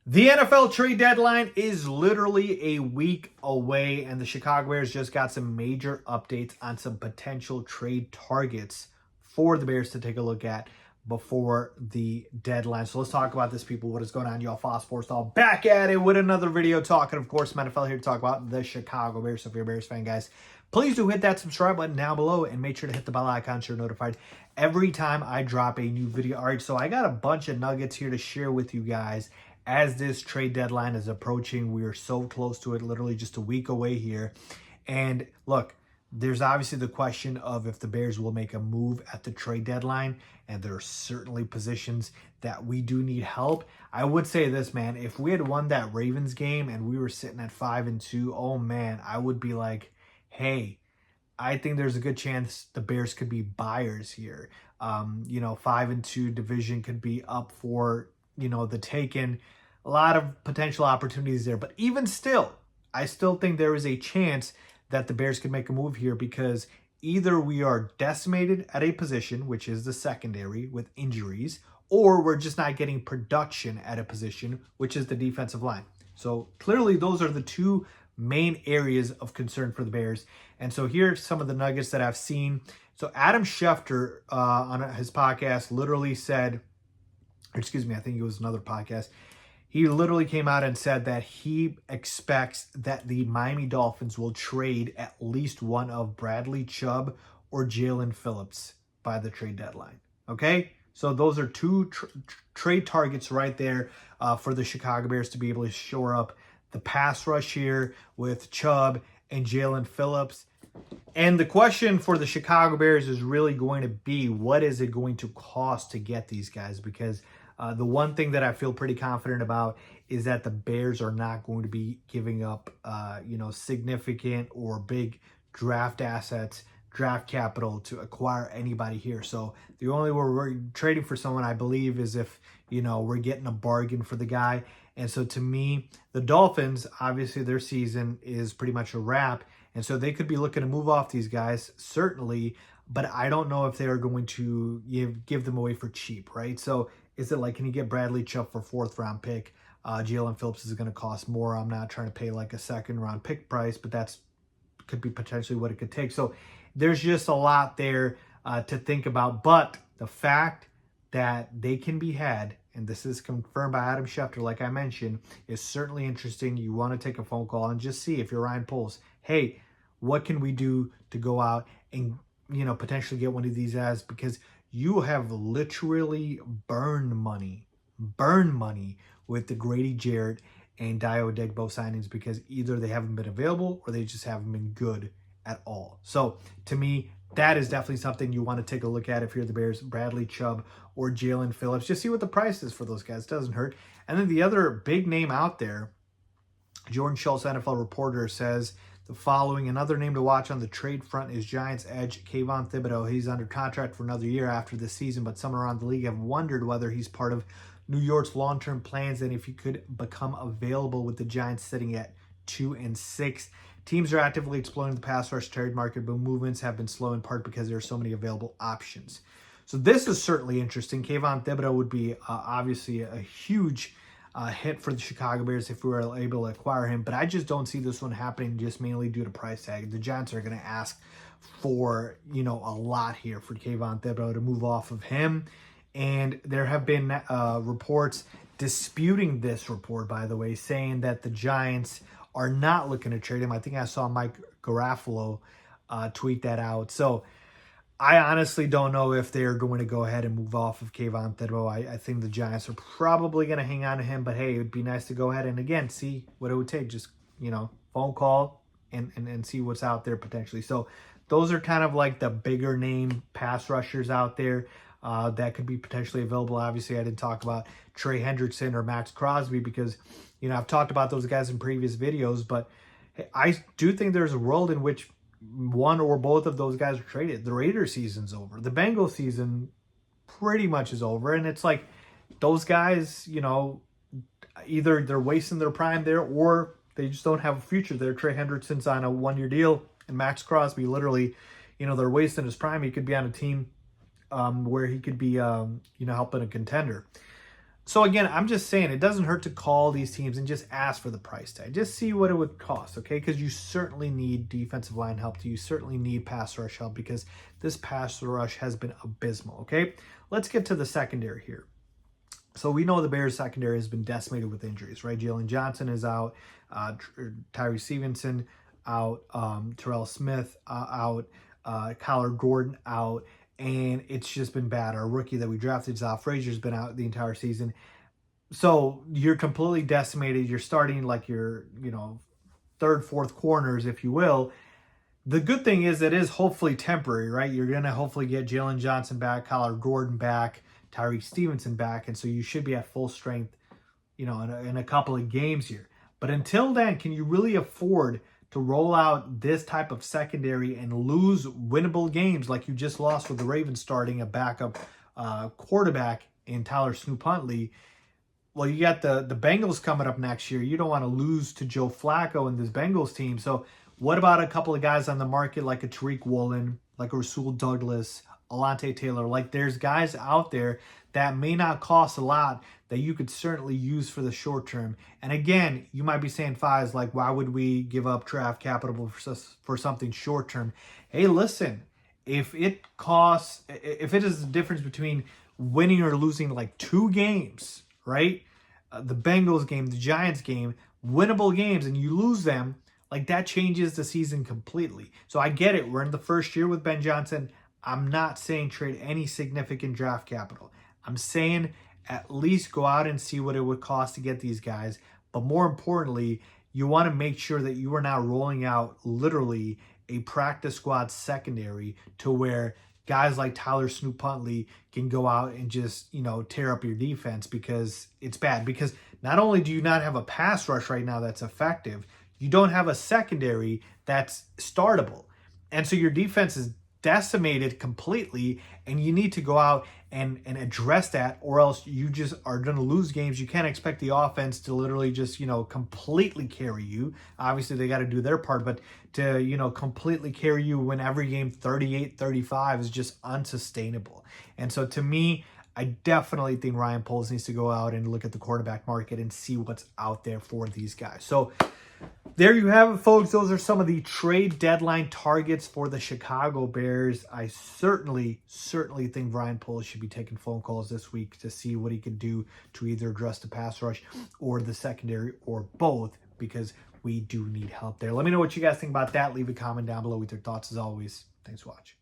The NFL trade deadline is literally a week away, and the Chicago Bears just got some major updates on some potential trade targets for the Bears to take a look at before the deadline. So let's talk about this, people. What is going on, y'all? Fox Sports All back at it with another video talking, of course, NFL here to talk about the Chicago Bears. So if you're a Bears fan, guys, please do hit that subscribe button down below and make sure to hit the bell icon so you're notified every time I drop a new video. All right, so I got a bunch of nuggets here to share with you guys as this trade deadline is approaching. We are so close to it, literally just a week away here. And look, there's obviously the question of if the Bears will make a move at the trade deadline, and there are certainly positions that we do need help. I would say this, man, if we had won that Ravens game and we were sitting at 5-2, oh man, I would be like, hey, I think there's a good chance the Bears could be buyers here. 5-2 division could be up for, the taking. A lot of potential opportunities there. But even still, I still think there is a chance that the Bears could make a move here, because either we are decimated at a position, which is the secondary with injuries, or we're just not getting production at a position, which is the defensive line. So clearly those are the two main areas of concern for the Bears. And so here's some of the nuggets that I've seen. So Adam Schefter on his podcast literally said, I think it was another podcast, he literally came out and said that he expects that the Miami Dolphins will trade at least one of Bradley Chubb or Jalen Phillips by the trade deadline. Okay? So those are two trade targets right there for the Chicago Bears to be able to shore up the pass rush here with Chubb and Jalen Phillips. And the question for the Chicago Bears is really going to be, what is it going to cost to get these guys? Because the one thing that I feel pretty confident about is that the Bears are not going to be giving up, significant or big draft assets, draft capital to acquire anybody here. So the only way we're trading for someone, I believe, is if, we're getting a bargain for the guy. And so to me, the Dolphins, obviously their season is pretty much a wrap. And so they could be looking to move off these guys, certainly, but I don't know if they are going to give them away for cheap, right? So is it like, can you get Bradley Chubb for 4th round pick? Jalen Phillips is going to cost more. I'm not trying to pay like a 2nd round pick price, but that's could be potentially what it could take. So there's just a lot there to think about. But the fact that they can be had, and this is confirmed by Adam Schefter, like I mentioned, is certainly interesting. You want to take a phone call and just see, if you're Ryan Poles, hey, what can we do to go out and, potentially get one of these guys? Because you have literally burned money with the Grady Jarrett and Dio Degbo signings, because either they haven't been available or they just haven't been good at all. So to me, that is definitely something you want to take a look at if you're the Bears, Bradley Chubb or Jalen Phillips. Just see what the price is for those guys. It doesn't hurt. And then the other big name out there, Jordan Schultz, NFL reporter, says the following: another name to watch on the trade front is Giants edge Kayvon Thibodeau. He's under contract for another year after this season, but some around the league have wondered whether he's part of New York's long-term plans and if he could become available, with the Giants sitting at 2-6. Teams are actively exploring the pass rush trade market, but movements have been slow in part because there are so many available options. So this is certainly interesting. Kayvon Thibodeau would be obviously a huge hit for the Chicago Bears if we were able to acquire him, but I just don't see this one happening, just mainly due to price tag. The Giants are going to ask for, a lot here for Kayvon Thibodeau to move off of him. And there have been reports disputing this report, by the way, saying that the Giants are not looking to trade him. I think I saw Mike Garafolo tweet that out. So I honestly don't know if they're going to go ahead and move off of Kayvon Thibodeau. I think the Giants are probably going to hang on to him, but hey, it would be nice to go ahead and, again, see what it would take. Just, phone call and see what's out there potentially. So those are kind of like the bigger name pass rushers out there that could be potentially available. Obviously, I didn't talk about Trey Hendrickson or Max Crosby because, I've talked about those guys in previous videos, but I do think there's a world in which one or both of those guys are traded. The Raiders season's over. The Bengals season pretty much is over. And it's like those guys, either they're wasting their prime there or they just don't have a future there. Trey Hendrickson's on a 1-year deal, and Max Crosby literally, they're wasting his prime. He could be on a team where he could be, helping a contender. So again, I'm just saying it doesn't hurt to call these teams and just ask for the price tag. Just see what it would cost, okay? Because you certainly need defensive line help. You certainly need pass rush help because this pass rush has been abysmal, okay? Let's get to the secondary here. So we know the Bears secondary has been decimated with injuries, right? Jalen Johnson is out, Tyree Stevenson out, Terrell Smith out, Kyler Gordon out, and it's just been bad. Our rookie that we drafted, Zal Frazier's been out the entire season. So you're completely decimated. You're starting like your, third, fourth corners, if you will. The good thing is it is hopefully temporary, right? You're going to hopefully get Jalen Johnson back, Kyler Gordon back, Tyree Stevenson back, and so you should be at full strength, in a couple of games here. But until then, can you really afford to roll out this type of secondary and lose winnable games like you just lost with the Ravens starting a backup quarterback in Tyler Snoop Huntley? Well, you got the Bengals coming up next year. You don't want to lose to Joe Flacco and this Bengals team. So what about a couple of guys on the market like a Tariq Woolen, like a Rasul Douglas, Alante Taylor? Like there's guys out there that may not cost a lot that you could certainly use for the short term. And again, you might be saying, Faiz, like, why would we give up draft capital for something short term? Hey, listen, if it is the difference between winning or losing like 2 games, right? The Bengals game, the Giants game, winnable games, and you lose them, like that changes the season completely. So I get it. We're in the first year with Ben Johnson. I'm not saying trade any significant draft capital. I'm saying at least go out and see what it would cost to get these guys. But more importantly, you want to make sure that you are now rolling out literally a practice squad secondary to where guys like Tyler Snoop Huntley can go out and just, tear up your defense because it's bad. Because not only do you not have a pass rush right now that's effective, you don't have a secondary that's startable. And so your defense is decimated completely, and you need to go out and address that, or else you just are going to lose games. You can't expect the offense to literally just, completely carry you. Obviously, they got to do their part, but to, completely carry you when every game 38-35 is just unsustainable. And so to me, I definitely think Ryan Poles needs to go out and look at the quarterback market and see what's out there for these guys. So there you have it, folks. Those are some of the trade deadline targets for the Chicago Bears. I certainly think Ryan Poles should be taking phone calls this week to see what he can do to either address the pass rush or the secondary or both, because we do need help there. Let me know what you guys think about that. Leave a comment down below with your thoughts as always. Thanks for watching.